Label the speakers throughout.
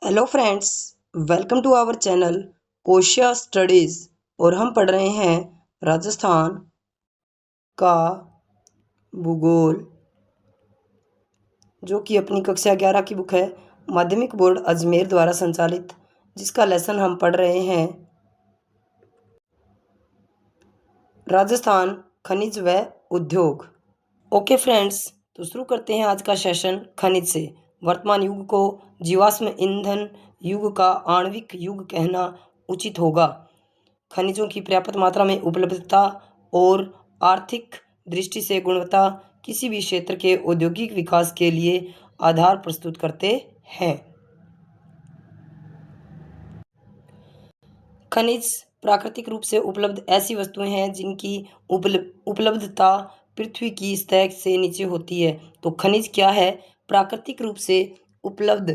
Speaker 1: Hello friends, welcome to our channel Koshiya studies. और हम पढ़ रहे हैं राजस्थान का भूगोल, जो कि अपनी कक्षा 11 की बुक है, माध्यमिक बोर्ड अजमेर द्वारा संचालित, जिसका लेसन हम पढ़ रहे हैं राजस्थान खनिज व उद्योग। ओके फ्रेंड्स, तो शुरू करते हैं आज का सेशन खनिज से। वर्तमान युग को जीवाश्म ईंधन युग का आणविक युग कहना उचित होगा। खनिजों की पर्याप्त मात्रा में उपलब्धता और आर्थिक दृष्टि से गुणवत्ता किसी भी क्षेत्र के औद्योगिक विकास के लिए आधार प्रस्तुत करते हैं। खनिज प्राकृतिक रूप से उपलब्ध ऐसी वस्तुएं हैं जिनकी उपलब्धता पृथ्वी की सतह से नीचे होती है। तो खनिज क्या है? प्राकृतिक रूप से उपलब्ध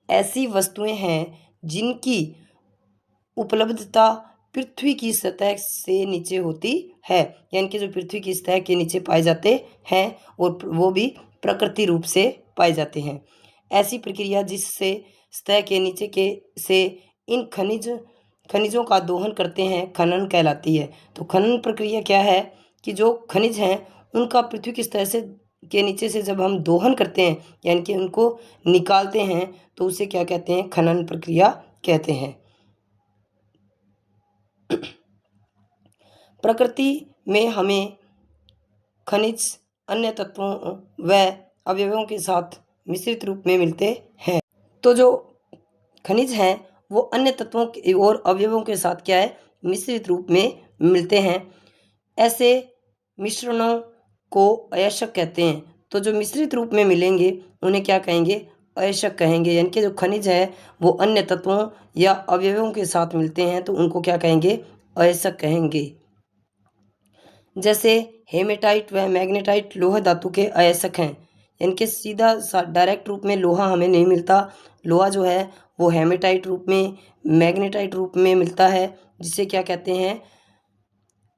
Speaker 1: ऐसी वस्तुएं हैं जिनकी उपलब्धता पृथ्वी की सतह से नीचे होती है, यानी कि जो पृथ्वी की सतह के नीचे पाए जाते हैं और वो भी प्रकृति रूप से पाए जाते हैं। ऐसी प्रक्रिया जिससे सतह के नीचे के से इन खनिजों का दोहन करते हैं खनन कहलाती है। तो खनन प्रक्रिया क्या है कि जो खनिज हैं उनका पृथ्वी की सतह से के नीचे से जब हम दोहन करते हैं, यानी कि उनको निकालते हैं, तो उसे क्या कहते हैं? खनन प्रक्रिया कहते हैं। प्रकृति में हमें खनिज अन्य तत्वों व अवयवों के साथ मिश्रित रूप में मिलते हैं। तो जो खनिज हैं वो अन्य तत्वों और अवयवों के साथ क्या है? मिश्रित रूप में मिलते हैं। ऐसे मिश्रणों को अयस्क कहते हैं। तो जो मिश्रित रूप में मिलेंगे उन्हें क्या कहेंगे? अयस्क कहेंगे। यानी कि जो खनिज है वो अन्य तत्वों या अवयवों के साथ मिलते हैं तो उनको क्या कहेंगे? अयस्क कहेंगे। जैसे हेमेटाइट व मैग्नेटाइट लोहा धातु के अयस्क हैं। इनके सीधा डायरेक्ट रूप में लोहा हमें नहीं मिलता। लोहा जो है वो हेमेटाइट रूप में, मैग्नेटाइट रूप में मिलता है, जिसे क्या कहते हैं?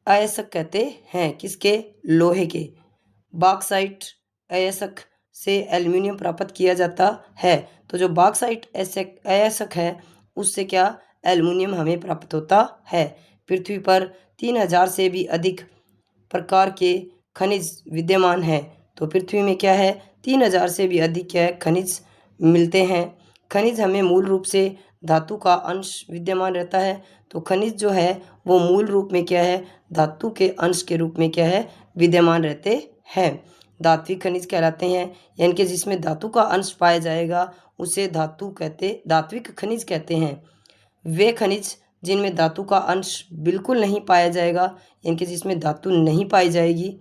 Speaker 1: अयस्क कहते हैं। किसके? लोहे के। बॉक्साइट अयस्क से एल्युमिनियम प्राप्त किया जाता है। तो जो बॉक्साइट अयस्क है उससे क्या? एल्युमिनियम हमें प्राप्त होता है। पृथ्वी पर 3000 से भी अधिक प्रकार के खनिज विद्यमान हैं। तो पृथ्वी में क्या है? 3000 से भी अधिक क्या है? खनिज मिलते हैं। खनिज हमें मूल रूप से धातु का अंश विद्यमान रहता है। तो खनिज जो है वो मूल रूप में क्या है? धातु के अंश के रूप में क्या है? विद्यमान रहते हैं। धात्विक खनिज कहलाते हैं, यानी कि जिसमें धातु का अंश पाया जाएगा उसे धात्विक खनिज कहते हैं। वे खनिज जिनमें धातु का अंश बिल्कुल नहीं पाया जाएगा, यानी कि जिसमें धातु नहीं पाई जाएगी,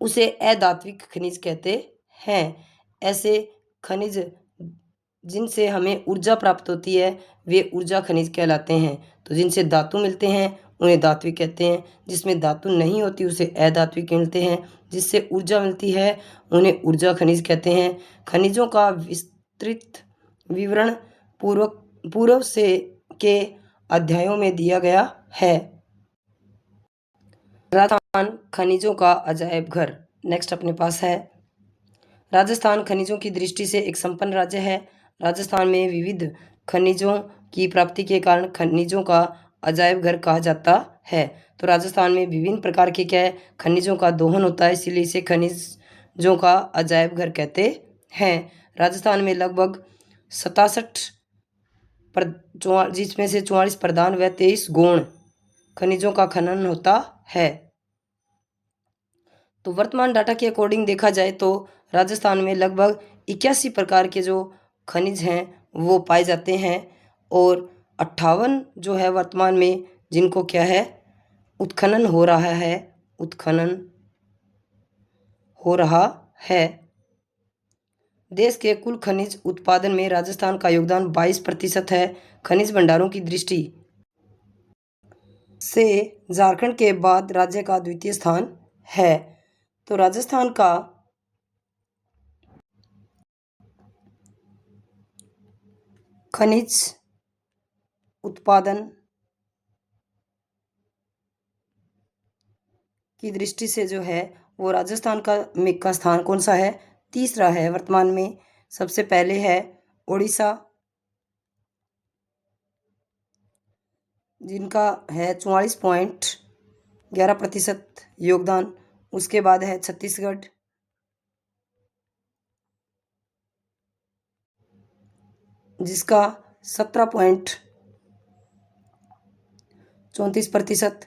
Speaker 1: उसे अधात्विक खनिज कहते हैं। ऐसे खनिज जिनसे हमें ऊर्जा प्राप्त होती है वे ऊर्जा खनिज कहलाते हैं। तो जिनसे धातु मिलते हैं उन्हें धात्विक कहते हैं। जिसमें धातु नहीं होती उसे अधात्विक मिलते हैं। जिससे ऊर्जा मिलती है उन्हें ऊर्जा खनिज कहते हैं। खनिजों का विस्तृत विवरण पूर्व से के अध्यायों में दिया गया है। राजस्थान खनिजों का अजायब घर नेक्स्ट अपने पास है। राजस्थान खनिजों की दृष्टि से एक संपन्न राज्य है। राजस्थान में विविध खनिजों की प्राप्ति के कारण खनिजों का अजायब घर कहा जाता है। तो राजस्थान में विभिन्न प्रकार के क्या है? खनिजों का दोहन होता है, इसीलिए इसे खनिजों का अजायब घर कहते हैं। राजस्थान में लगभग 67 जिसमें से 44 प्रधान व 23 गौण खनिजों का खनन होता है। तो वर्तमान डाटा के अकॉर्डिंग देखा जाए तो राजस्थान में लगभग 81 प्रकार के जो खनिज हैं वो पाए जाते हैं और 58 जो है वर्तमान में जिनको क्या है? उत्खनन हो रहा है। उत्खनन हो रहा है। देश के कुल खनिज उत्पादन में राजस्थान का योगदान 22% है। खनिज भंडारों की दृष्टि से झारखंड के बाद राज्य का द्वितीय स्थान है। तो राजस्थान का खनिज उत्पादन की दृष्टि से जो है वो राजस्थान का स्थान कौन सा है? तीसरा है वर्तमान में। सबसे पहले है उड़ीसा, जिनका है 44.11% योगदान। उसके बाद है छत्तीसगढ़, जिसका 17.34%।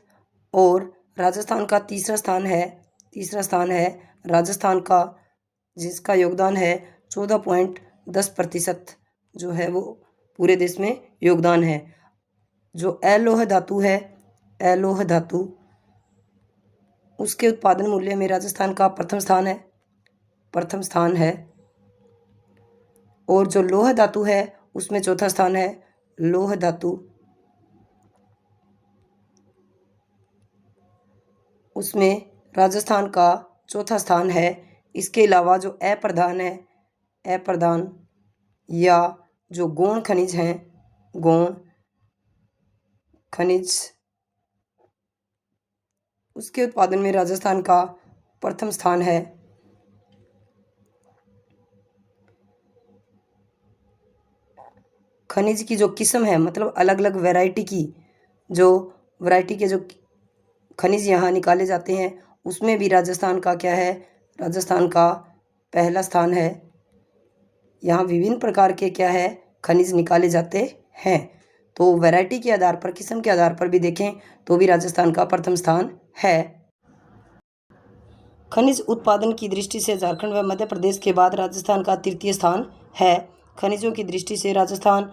Speaker 1: और राजस्थान का तीसरा स्थान है राजस्थान का, जिसका योगदान है 14.10%, जो है वो पूरे देश में योगदान है। जो अलोह धातु है, अलोह धातु, उसके उत्पादन मूल्य में राजस्थान का प्रथम स्थान है। और जो लौह धातु है उसमें चौथा स्थान है। लौह धातु, उसमें राजस्थान का चौथा स्थान है। इसके अलावा जो अप्रधान या जो गौण खनिज हैं, गौण खनिज, उसके उत्पादन में राजस्थान का प्रथम स्थान है। खनिज की जो किस्म है, मतलब अलग अलग वैरायटी के जो खनिज यहाँ निकाले जाते हैं, उसमें भी राजस्थान का क्या है, राजस्थान का पहला स्थान है। यहाँ विभिन्न प्रकार के क्या है, खनिज निकाले जाते हैं। तो वैरायटी के आधार पर, किस्म के आधार पर भी देखें तो भी राजस्थान का प्रथम स्थान है। खनिज उत्पादन की दृष्टि से झारखंड व मध्य प्रदेश के बाद राजस्थान का तृतीय स्थान है। खनिजों की दृष्टि से राजस्थान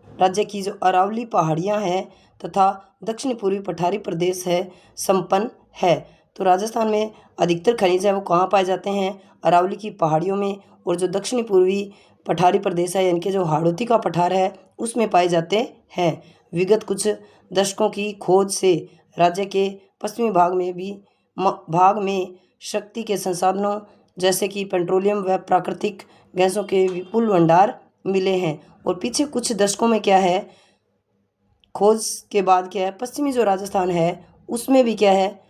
Speaker 1: राज्य की जो अरावली पहाड़ियाँ हैं तथा दक्षिण पूर्वी पठारी प्रदेश है, संपन्न है। तो राजस्थान में अधिकतर खनिज है वो कहाँ पाए जाते हैं, अरावली की पहाड़ियों में। और जो दक्षिणी पूर्वी पठारी प्रदेश है, यानी कि जो हाड़ौती का पठार है, उसमें पाए जाते हैं। विगत कुछ दशकों की खोज से राज्य के पश्चिमी भाग में शक्ति के संसाधनों जैसे कि पेट्रोलियम व प्राकृतिक गैसों के विपुल भंडार मिले हैं। और पीछे कुछ दशकों में क्या है, खोज के बाद क्या है, पश्चिमी जो राजस्थान है उसमें भी क्या है,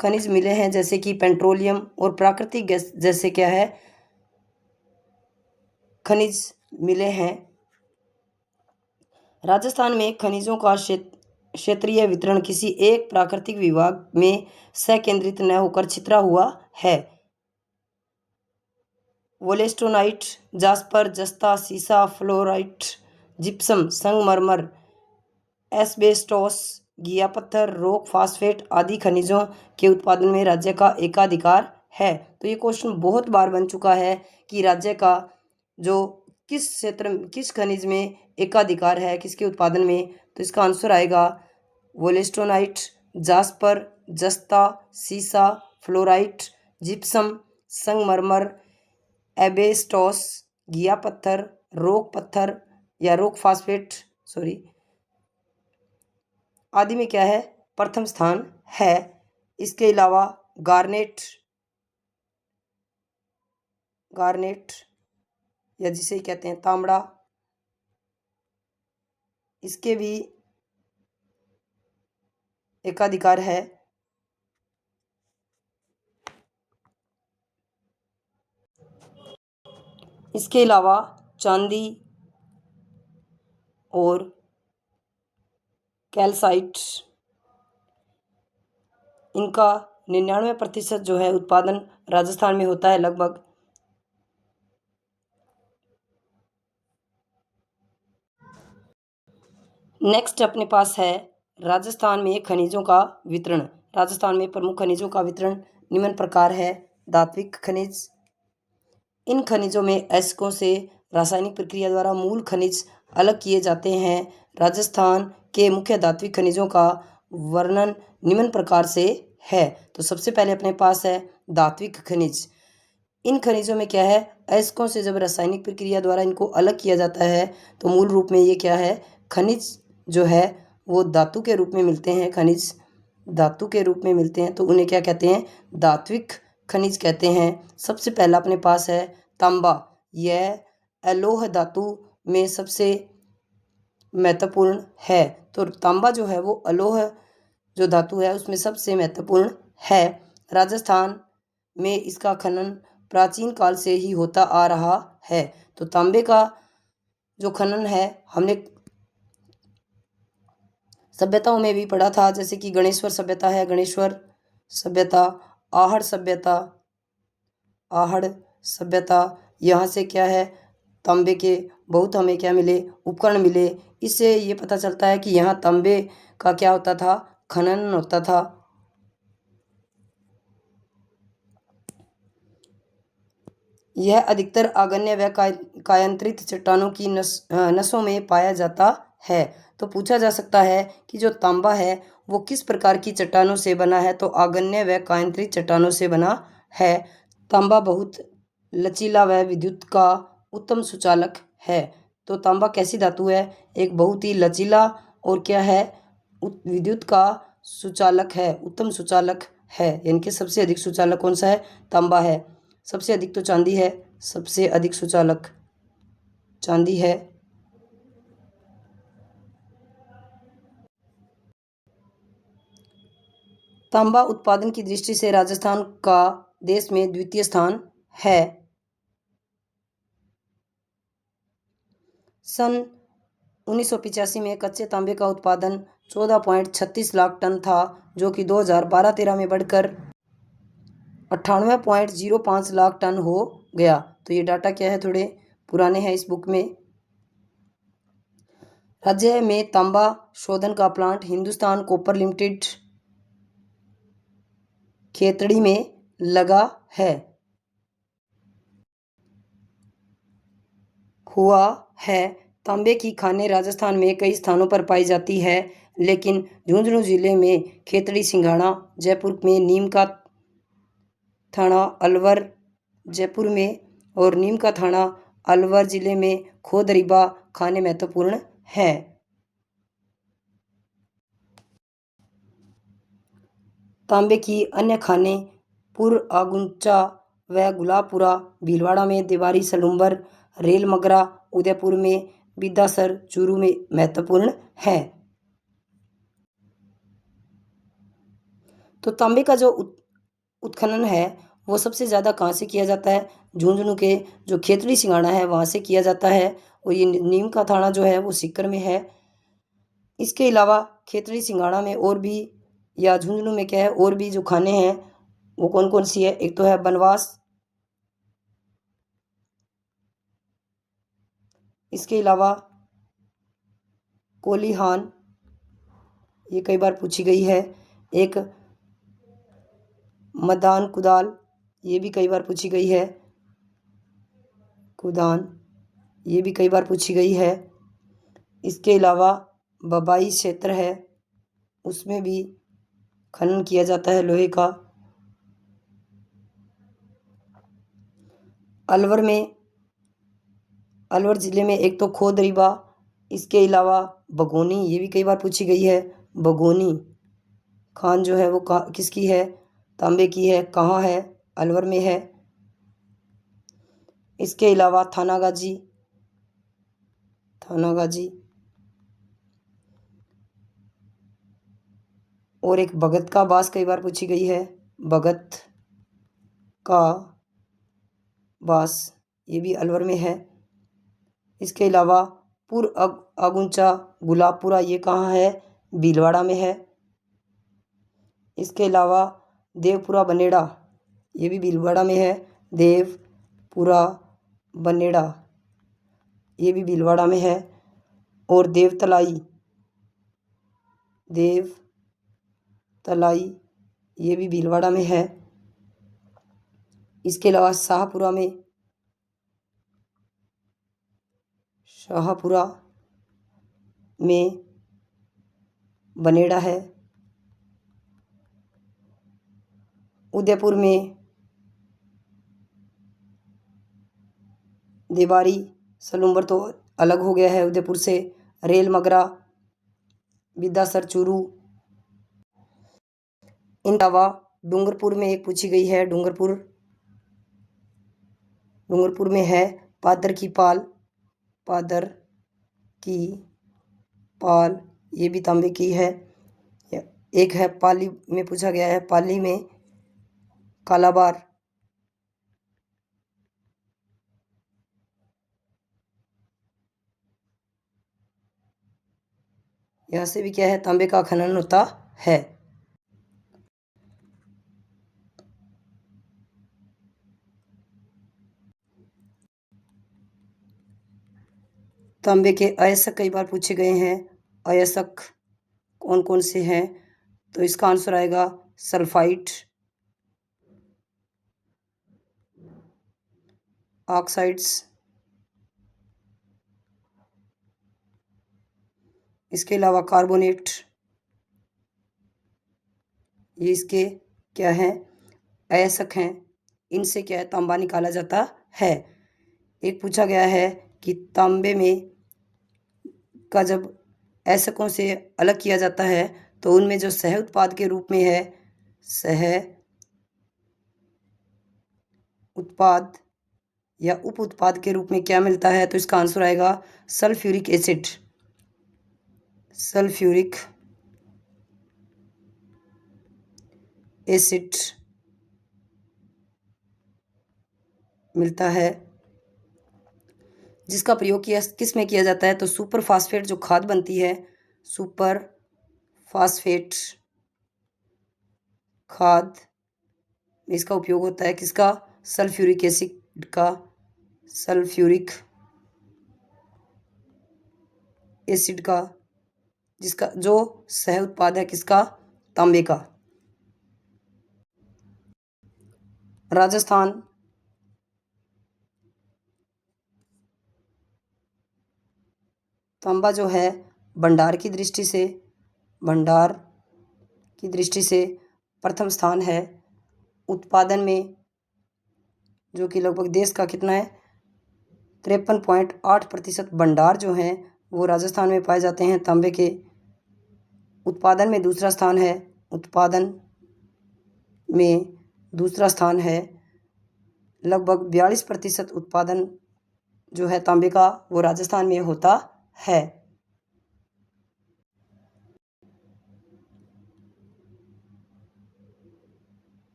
Speaker 1: खनिज मिले हैं, जैसे कि पेट्रोलियम और प्राकृतिक गैस जैसे क्या है, खनिज मिले हैं। राजस्थान में खनिजों का क्षेत्रीय वितरण किसी एक प्राकृतिक विभाग में संकेंद्रित न होकर छितरा हुआ है। वोलेस्टोनाइट, जास्पर, जस्ता, सीसा, फ्लोराइट, जिप्सम, संगमरमर, एस्बेस्टोस, घिया पत्थर, रॉक फास्फेट आदि खनिजों के उत्पादन में राज्य का एकाधिकार है। तो ये क्वेश्चन बहुत बार बन चुका है कि राज्य का जो किस खनिज में एकाधिकार है, किसके उत्पादन में। तो इसका आंसर आएगा वोलेस्टोनाइट, जास्पर, जस्ता, सीसा, फ्लोराइट, जिप्सम, संगमरमर, एबेस्टोस, घिया पत्थर, रॉक पत्थर या रॉक फास्फेट आदि में क्या है, प्रथम स्थान है। इसके अलावा गार्नेट या जिसे कहते हैं तांबड़ा, इसके भी एकाधिकार है। इसके अलावा चांदी और कैल्साइट, इनका 99% जो है उत्पादन राजस्थान में होता है लगभग। नेक्स्ट अपने पास है राजस्थान में खनिजों का वितरण। राजस्थान में प्रमुख खनिजों का वितरण निम्न प्रकार है। धात्विक खनिज, इन खनिजों में अयस्कों से रासायनिक प्रक्रिया द्वारा मूल खनिज अलग किए जाते हैं। राजस्थान के मुख्य धात्विक खनिजों का वर्णन निम्न प्रकार से है। तो सबसे पहले अपने पास है धात्विक खनिज। इन खनिजों में क्या है, अयस्कों से जब रासायनिक प्रक्रिया द्वारा इनको अलग किया जाता है तो मूल रूप में ये क्या है, खनिज जो है वो धातु के रूप में मिलते हैं। खनिज धातु के रूप में मिलते हैं तो उन्हें क्या कहते हैं, धात्विक खनिज कहते हैं। सबसे पहला अपने पास है तांबा। यह अलोह धातु में सबसे महत्वपूर्ण है। तो तांबा जो है वो अलोह जो धातु है उसमें सबसे महत्वपूर्ण है। राजस्थान में इसका खनन प्राचीन काल से ही होता आ रहा है। तो तांबे का जो खनन है हमने सभ्यताओं में भी पढ़ा था, जैसे कि गणेश्वर सभ्यता है, गणेश्वर सभ्यता, आहड़ सभ्यता, आहड़ सभ्यता। यहाँ से क्या है, तांबे के बहुत हमें क्या मिले, उपकरण मिले। इससे ये पता चलता है कि यहाँ तांबे का क्या होता था, खनन होता था। यह अधिकतर आग्नेय व कायांतरित चट्टानों की नसों में पाया जाता है। तो पूछा जा सकता है कि जो तांबा है वो किस प्रकार की चट्टानों से बना है, तो आग्नेय व कायांतरित चट्टानों से बना है। तांबा बहुत लचीला व विद्युत का उत्तम सुचालक है। तो तांबा कैसी धातु है, एक बहुत ही लचीला और क्या है, विद्युत का सुचालक है, उत्तम सुचालक है। यानी कि सबसे अधिक सुचालक कौन सा है, तांबा है। सबसे अधिक तो चांदी है, सबसे अधिक सुचालक चांदी है। तांबा उत्पादन की दृष्टि से राजस्थान का देश में द्वितीय स्थान है। सन 1985 में कच्चे तांबे का उत्पादन 14.36 लाख टन था, जो कि 2012-13 में बढ़कर 98.05 लाख टन हो गया। तो ये डाटा क्या है, थोड़े पुराने हैं इस बुक में। राज्य में तांबा शोधन का plant Hindustan copper limited Khetri में लगा है, हुआ है। तांबे की खानें राजस्थान में कई स्थानों पर पाई जाती है, लेकिन झुंझुनू जिले में खेतड़ी सिंघाड़ा, जयपुर में नीम का थाना, अलवर जयपुर में और नीम का थाना अलवर जिले में खोदरीबा खाने महत्वपूर्ण हैं। तांबे की अन्य खानें पुर आगुंचा व गुलाबपुरा, भीलवाड़ा में देवारी सलूम्बर, रेल मगरा, उदयपुर में बिद्दासर, चूरू में महत्वपूर्ण है। तो तांबे का जो उत्खनन है वो सबसे ज़्यादा कहाँ से किया जाता है, झुंझुनू के जो खेतड़ी सिंघाड़ा है वहाँ से किया जाता है। और ये नीम का थाना जो है वो सीकर में है। इसके अलावा खेतड़ी सिंघाड़ा में और भी, या झुंझुनू में क्या है, और भी जो खाने हैं वो कौन कौन सी है, एक तो है बनवास, इसके अलावा कोलीहान, ये कई बार पूछी गई है। एक मदान कुदाल, ये भी कई बार पूछी गई है, कुदान, ये भी कई बार पूछी गई है। इसके अलावा बबाई क्षेत्र है, उसमें भी खनन किया जाता है लोहे का। अलवर में, अलवर ज़िले में एक तो खोदरीबा, इसके अलावा बगोनी, ये भी कई बार पूछी गई है। बगोनी खान जो है वो किसकी है, तांबे की है, कहाँ है, अलवर में है। इसके अलावा थानागाजी, थानागाजी, और एक भगत का बास कई बार पूछी गई है, भगत का बास, ये भी अलवर में है। इसके अलावा पुर आगुंचा गुलाबपुरा, ये कहाँ है, भीलवाड़ा में है। इसके अलावा देवपुरा बनेड़ा, ये भी भीलवाड़ा में है। देवपुरा बनेड़ा, ये भी भीलवाड़ा में है। और देवतलाई, देवतलाई, ये भी भीलवाड़ा में है। इसके अलावा शाहपुरा में, शाहपुरा में बनेड़ा है। उदयपुर में देवारी सलूम्बर तो अलग हो गया है उदयपुर से। रेल मगरा, बिद्दासर, चूरू। इन अलावा डूंगरपुर में एक पूछी गई है, डूंगरपुर, डूंगरपुर में है पादर की पाल, पादर की पाल, ये भी तांबे की है। एक है पाली में पूछा गया है, पाली में कालाबार, यहाँ से भी क्या है, तांबे का खनन होता है। तांबे के अयस्क कई बार पूछे गए हैं। अयस्क कौन कौन से हैं? तो इसका आंसर आएगा सल्फाइड, ऑक्साइड्स, इसके अलावा कार्बोनेट, ये इसके क्या हैं, अयस्क हैं। इनसे क्या है, तांबा निकाला जाता है। एक पूछा गया है कि तांबे में का जब अयस्कों से अलग किया जाता है तो उनमें जो सह उत्पाद के रूप में है, सह उत्पाद या उप उत्पाद के रूप में क्या मिलता है? तो इसका आंसर आएगा सल्फ्यूरिक एसिड। सल्फ्यूरिक एसिड मिलता है, जिसका प्रयोग किस में किया जाता है? तो सुपर फास्फेट जो खाद बनती है, सुपर फास्फेट खाद में इसका उपयोग होता है। किसका? सल्फ्यूरिक एसिड का। सल्फ्यूरिक एसिड का, जिसका जो सह उत्पाद है किसका? तांबे का। राजस्थान तांबा जो है भंडार की दृष्टि से, भंडार की दृष्टि से प्रथम स्थान है। उत्पादन में जो कि लगभग देश का कितना है, 53.8% भंडार जो हैं वो राजस्थान में पाए जाते हैं तांबे के। उत्पादन में दूसरा स्थान है, उत्पादन में दूसरा स्थान है। लगभग 42% उत्पादन जो है तांबे का वो राजस्थान में होता है।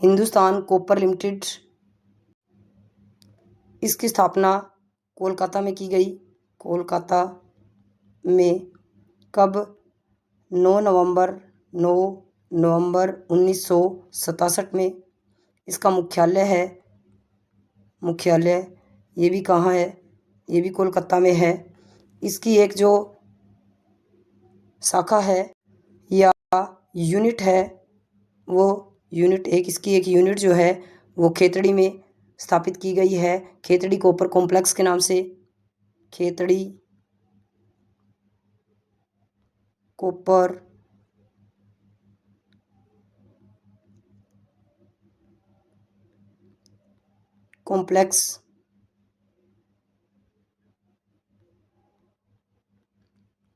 Speaker 1: हिंदुस्तान कॉपर लिमिटेड, इसकी स्थापना कोलकाता में की गई। कोलकाता में कब? 9 नवंबर 1967 में। इसका मुख्यालय है, मुख्यालय ये भी कहाँ है? ये भी कोलकाता में है। इसकी एक जो शाखा है या यूनिट है, वो यूनिट इसकी एक यूनिट जो है वो खेतड़ी में स्थापित की गई है, खेतड़ी कॉपर कॉम्प्लेक्स के नाम से। खेतड़ी कॉपर कॉम्प्लेक्स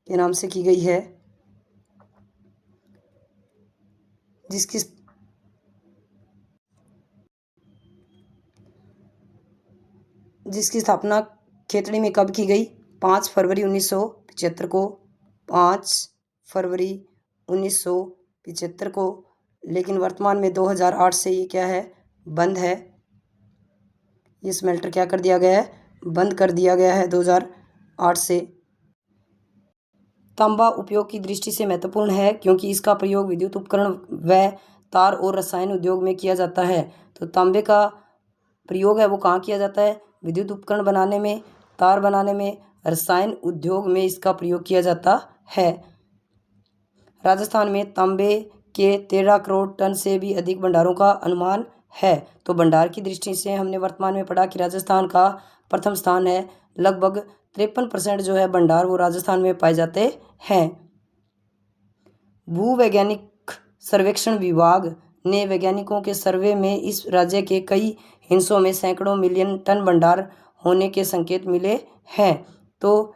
Speaker 1: के नाम से की गई है, जिसकी स्थापना खेतड़ी में कब की गई? 5 फरवरी 1975 को। 5 फरवरी 1975 को। लेकिन वर्तमान में 2008 से ये क्या है, बंद है। ये स्मेल्टर क्या कर दिया गया है? बंद कर दिया गया है 2008 से। तांबा उपयोग की दृष्टि से महत्वपूर्ण है क्योंकि इसका प्रयोग विद्युत उपकरण व तार और रसायन उद्योग में किया जाता है। तो तांबे का प्रयोग है वो कहाँ किया जाता है? विद्युत उपकरण बनाने में, तार बनाने में, रसायन उद्योग में इसका प्रयोग किया जाता है। राजस्थान में तांबे के 13 करोड़ टन से भी अधिक भंडारों का अनुमान है। तो भंडार की दृष्टि से हमने वर्तमान में पढ़ा कि राजस्थान का प्रथम स्थान है। लगभग 53% जो है भंडार वो राजस्थान में पाए जाते हैं। भूवैज्ञानिक सर्वेक्षण विभाग ने वैज्ञानिकों के सर्वे में इस राज्य के कई हिस्सों में सैकड़ों मिलियन टन भंडार होने के संकेत मिले हैं। तो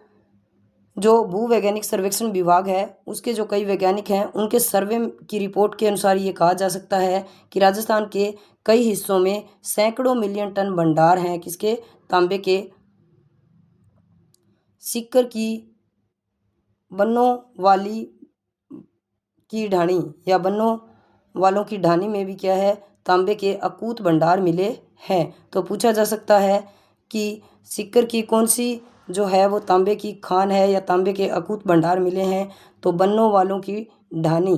Speaker 1: जो भूवैज्ञानिक सर्वेक्षण विभाग है उसके जो कई वैज्ञानिक हैं उनके सर्वे की रिपोर्ट के अनुसार ये कहा जा सकता है कि राजस्थान के कई हिस्सों में सैकड़ों मिलियन टन भंडार हैं किसके? तांबे के। सीकर की बनों वाली की ढाणी या बनों वालों की ढाणी में भी क्या है? तांबे के अकूत भंडार मिले हैं। तो पूछा जा सकता है कि सीकर की कौन सी जो है वो तांबे की खान है या तांबे के अकूत भंडार मिले हैं, तो बन्नों वालों की ढानी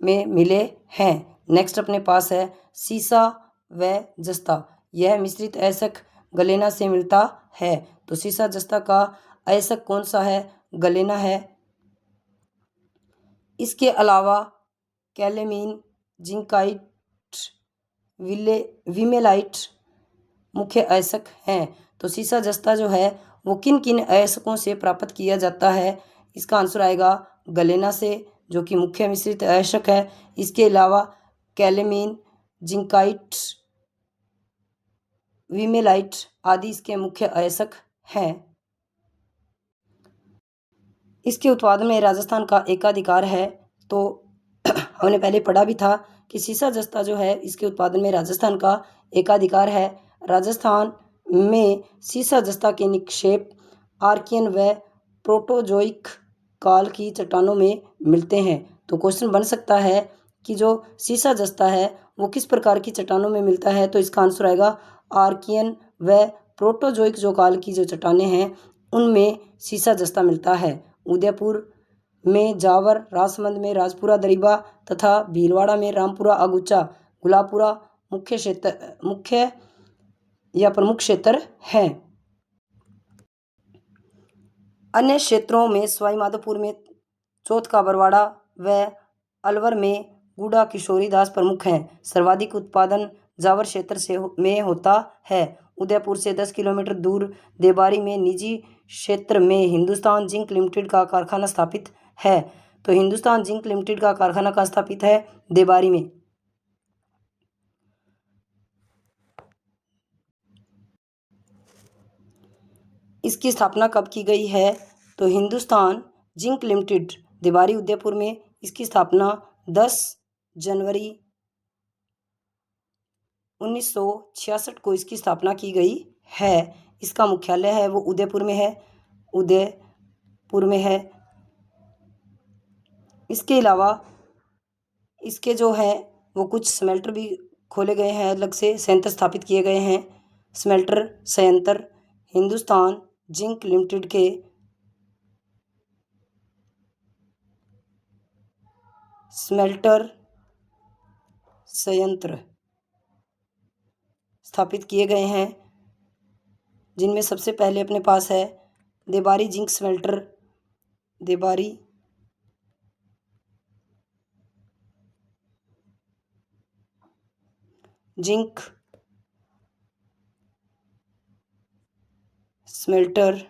Speaker 1: में मिले हैं। नेक्स्ट अपने पास है सीसा व जस्ता। यह मिश्रित अयस्क गलेना से मिलता है। तो सीसा जस्ता का अयस्क कौन सा है? गलेना है। इसके अलावा कैलेमीन, जिंकाइट, विमेलाइट मुख्य अयस्क हैं। तो सीसा जस्ता जो है वो किन किन अयस्कों से प्राप्त किया जाता है? इसका आंसर आएगा गलेना से, जो कि मुख्य मिश्रित अयस्क है। इसके अलावा कैलेमीन, जिंकाइट, विमेलाइट आदि इसके मुख्य अयस्क हैं। इसके उत्पादन में राजस्थान का एकाधिकार है। तो हमने पहले पढ़ा भी था कि सीसा जस्ता जो है इसके उत्पादन में राजस्थान का एकाधिकार है। राजस्थान में सीसा जस्ता के निक्षेप आर्कियन व प्रोटोजोइक काल की चट्टानों में मिलते हैं। तो क्वेश्चन बन सकता है कि जो सीसा जस्ता है वो किस प्रकार की चट्टानों में मिलता है? तो इसका आंसर आएगा आर्कियन व प्रोटोजोइक जो काल की जो चट्टानें हैं उनमें सीसा जस्ता मिलता है। उदयपुर में जावर, राजसमंद में राजपुरा दरिबा तथा भीलवाड़ा में रामपुरा अगुचा गुलापुरा मुख्य या प्रमुख क्षेत्र हैं। अन्य क्षेत्रों में सवाईमाधोपुर में चौथ का बरवाड़ा व अलवर में गूढ़ा किशोरी दास प्रमुख हैं। सर्वाधिक उत्पादन जावर क्षेत्र में होता है। उदयपुर से 10 किलोमीटर दूर देबारी में निजी क्षेत्र में हिंदुस्तान जिंक लिमिटेड का कारखाना स्थापित है। तो हिंदुस्तान जिंक लिमिटेड का कारखाना कहाँ स्थापित है? देबारी में। इसकी स्थापना कब की गई है? तो हिंदुस्तान जिंक लिमिटेड देबारी उदयपुर में इसकी स्थापना 10 जनवरी 1966 को इसकी स्थापना की गई है। इसका मुख्यालय है वो उदयपुर में है। उदयपुर में है। इसके अलावा इसके जो है वो कुछ स्मेल्टर भी खोले गए हैं, अलग से संयंत्र स्थापित किए गए हैं। स्मेल्टर संयंत्र हिंदुस्तान जिंक लिमिटेड के स्मेल्टर संयंत्र स्थापित किए गए हैं, जिनमें सबसे पहले अपने पास है Debari zinc smelter. Debari zinc smelter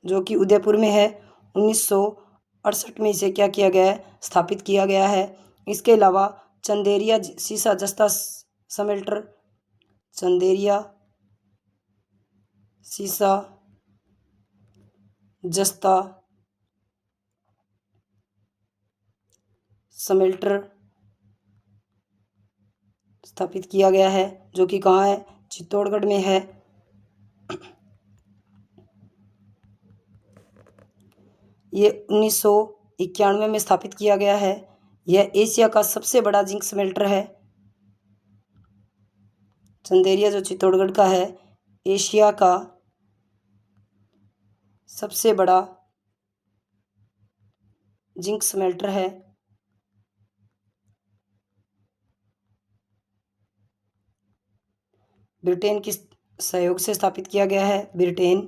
Speaker 1: जो कि उदयपुर में है। 1968 में इसे क्या किया गया है? स्थापित किया गया है। इसके अलावा चंदेरिया सीसा जस्ता स्मेल्टर, चंदेरिया सीसा जस्ता स्मेल्टर स्थापित किया गया है, जो कि कहाँ है? चित्तौड़गढ़ में है। ये 1991 में स्थापित किया गया है। यह एशिया का सबसे बड़ा जिंक स्मेल्टर है। चंदेरिया जो चित्तौड़गढ़ का है, एशिया का सबसे बड़ा जिंक स्मेल्टर है। ब्रिटेन के सहयोग से स्थापित किया गया है। ब्रिटेन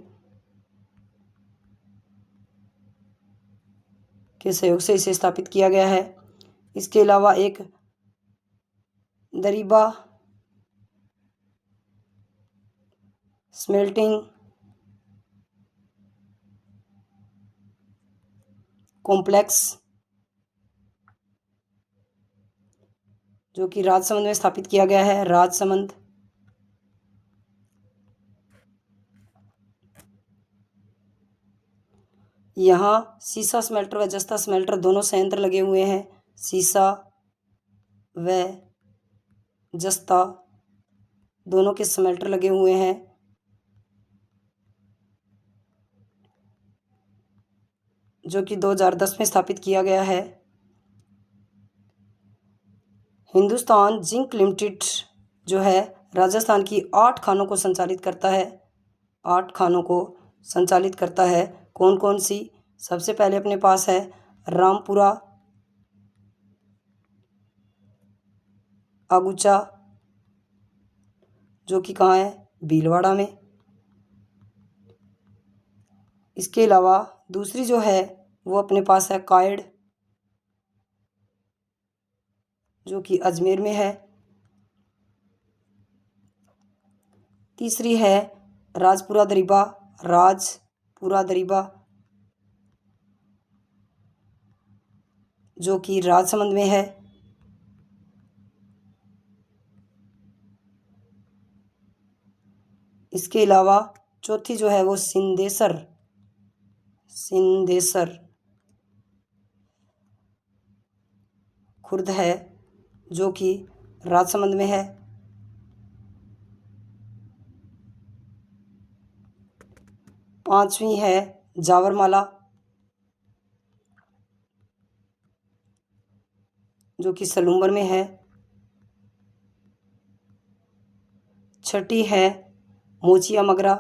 Speaker 1: के सहयोग से इसे स्थापित किया गया है। इसके अलावा एक दरिबा स्मेल्टिंग कॉम्प्लेक्स जो कि राजसमंद में स्थापित किया गया है। राजसमंद यहाँ सीसा स्मेल्टर व जस्ता स्मेल्टर दोनों संयंत्र लगे हुए हैं। सीसा व जस्ता दोनों के स्मेल्टर लगे हुए हैं। जो कि 2010 में स्थापित किया गया है। हिंदुस्तान जिंक लिमिटेड जो है राजस्थान की 8 खानों को संचालित करता है। 8 खानों को संचालित करता है। कौन कौन सी? सबसे पहले अपने पास है रामपुरा अगुचा, जो कि कहाँ है? भीलवाड़ा में। इसके अलावा दूसरी जो है वो अपने पास है कायड़, जो कि अजमेर में है। तीसरी है राजपुरा दरिबा, राजपुरा दरिबा, जो कि राजसमंद में है। इसके अलावा चौथी जो है वो सिंदेसर खुर्द है, जो कि राजसमंद में है। पांचवी है जावरमाला, जो कि सलूम्बर में है। छठी है मोचिया मगरा,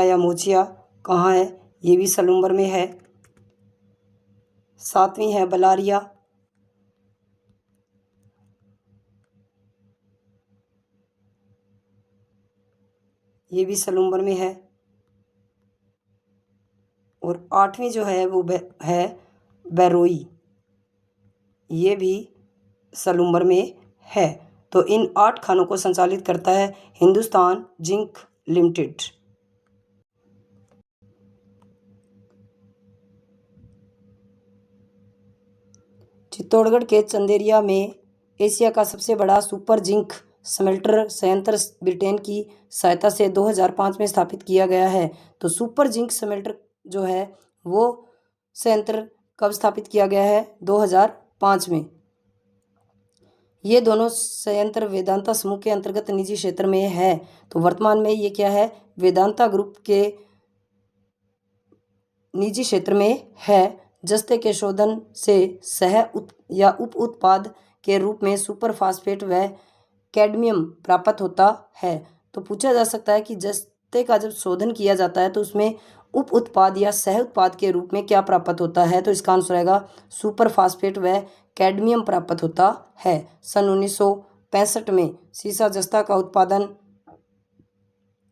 Speaker 1: या मोचिया कहाँ है? ये भी सलूम्बर में है। सातवीं है बलारिया, ये भी सलूम्बर में है। और आठवीं जो है वो है बैरोई, ये भी सलूम्बर में है। तो इन 8 खानों को संचालित करता है हिंदुस्तान जिंक लिमिटेड। चित्तौड़गढ़ के चंदेरिया में एशिया का सबसे बड़ा सुपर जिंक स्मेल्टर संयंत्र ब्रिटेन की सहायता से 2005 में स्थापित किया गया है। तो सुपर जिंक स्मेल्टर जो है वो संयंत्र कब स्थापित किया गया है? 2005 में। ये दोनों संयंत्र वेदांता समूह के अंतर्गत निजी क्षेत्र में है। तो वर्तमान में ये क्या है? वेदांता ग्रुप के निजी क्षेत्र में है। जस्ते के शोधन से या उप उत्पाद के रूप में सुपर फास्फेट व कैडमियम प्राप्त होता है। तो पूछा जा सकता है कि जस्ते का जब शोधन किया जाता है तो उसमें उप उत्पाद या सह उत्पाद के रूप में क्या प्राप्त होता है? तो इसका आंसर आएगा सुपर फास्फेट व कैडमियम प्राप्त होता है। सन 1965 में सीसा जस्ता का उत्पादन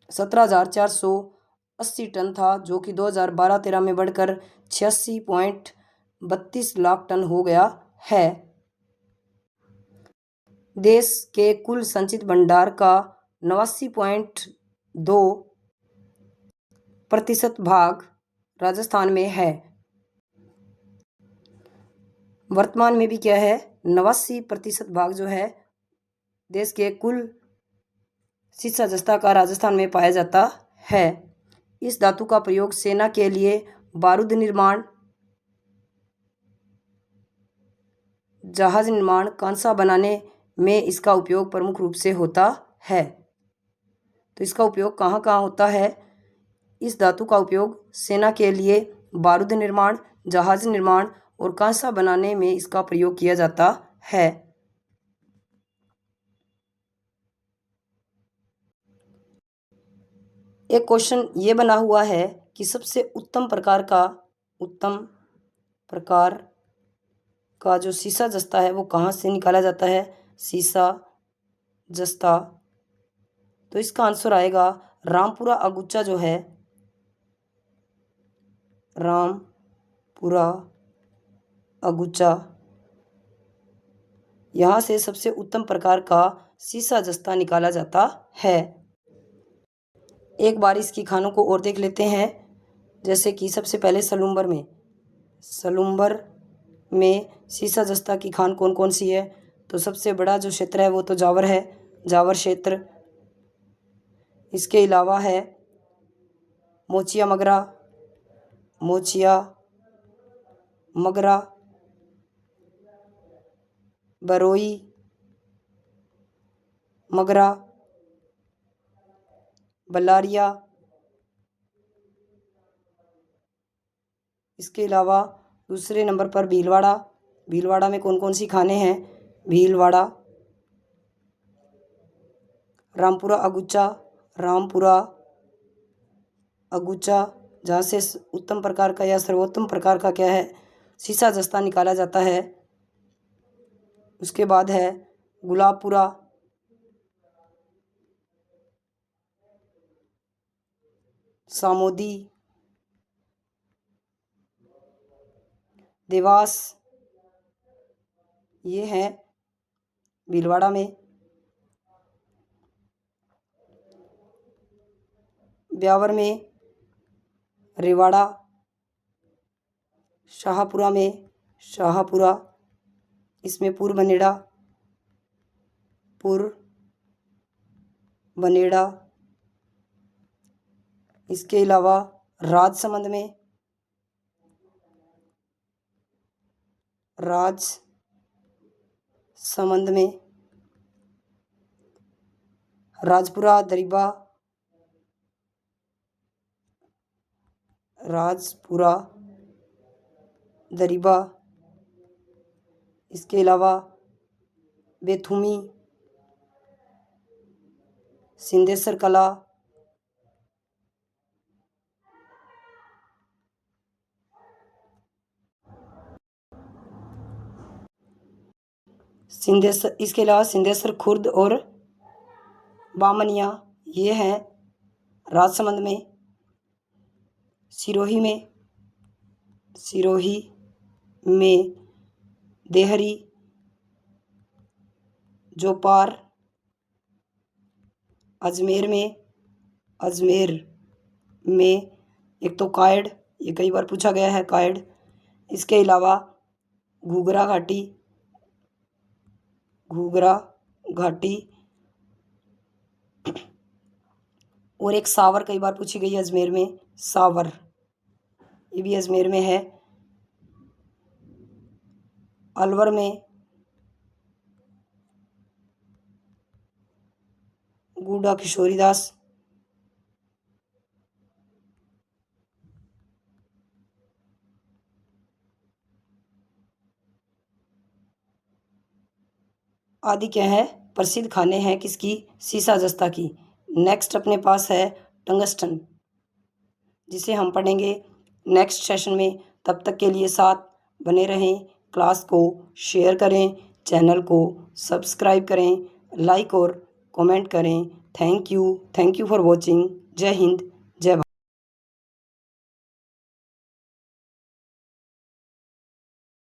Speaker 1: 17,480 टन था, जो कि 2012-13 में बढ़कर 86.32 लाख टन हो गया है। देश के कुल संचित भंडार का 89.2% भाग राजस्थान में है। वर्तमान में भी क्या है? 89% भाग जो है देश के कुल सीसा जस्ता का राजस्थान में पाया जाता है। इस धातु का प्रयोग सेना के लिए बारूद निर्माण, जहाज निर्माण, कांसा बनाने में इसका उपयोग प्रमुख रूप से होता है। तो इसका उपयोग कहाँ कहाँ होता है? इस धातु का उपयोग सेना के लिए बारूद निर्माण, जहाज निर्माण और कांसा बनाने में इसका प्रयोग किया जाता है। एक क्वेश्चन ये बना हुआ है कि सबसे उत्तम प्रकार का जो सीसा जस्ता है वो कहाँ से निकाला जाता है? सीसा जस्ता, तो इसका आंसर आएगा रामपुरा अगुचा जो है, रामपुरा अगुचा, यहाँ से सबसे उत्तम प्रकार का सीसा जस्ता निकाला जाता है। एक बार इसकी खानों को और देख लेते हैं। जैसे कि सबसे पहले सलूम्बर में सीसा जस्ता की खान कौन कौन सी है? तो सबसे बड़ा जो क्षेत्र है वो तो जावर है, जावर क्षेत्र। इसके अलावा है मोचिया मगरा, बरोई मगरा, बलारिया, इसके अलावा दूसरे नंबर पर भीलवाड़ा। भीलवाड़ा में कौन कौन सी खाने हैं? भीलवाड़ा, रामपुरा अगुचा, रामपुरा अगुचा, जहाँ से उत्तम प्रकार का या सर्वोत्तम प्रकार का क्या है? सीसा जस्ता निकाला जाता है। उसके बाद है गुलाबपुरा, सामोदी, देवास, ये है भीलवाड़ा में। ब्यावर में रेवाड़ा, शाहपुरा में शाहपुरा, इसमें पूर्व बनेड़ा, पूर्व बनेड़ा। इसके अलावा राजसमंद में राजसमंद में राजपुरा दरिबा, राजपुरा दरिबा। इसके अलावा बेथुमी, सिंधेश्वर कला, सिंधेश्वर, इसके अलावा सिंधेश्वर खुर्द और बामनिया, ये हैं राजसमंद में। सिरोही में देहरी, जोपार, अजमेर में एक तो कायड़, ये कई बार पूछा गया है कायड़। इसके अलावा घूघरा घाटी और एक सावर कई बार पूछी गई है अजमेर में, सावर, ये भी अजमेर में है। अलवर में गूढ़ा किशोरीदास, आदि क्या है? प्रसिद्ध खाने हैं किसकी? सीसा जस्ता की। नेक्स्ट अपने पास है टंगस्टन, जिसे हम पढ़ेंगे नेक्स्ट सेशन में। तब तक के लिए साथ बने रहें, क्लास को शेयर करें, चैनल को सब्सक्राइब करें, लाइक और कमेंट करें। Thank you for watching. जय हिंद।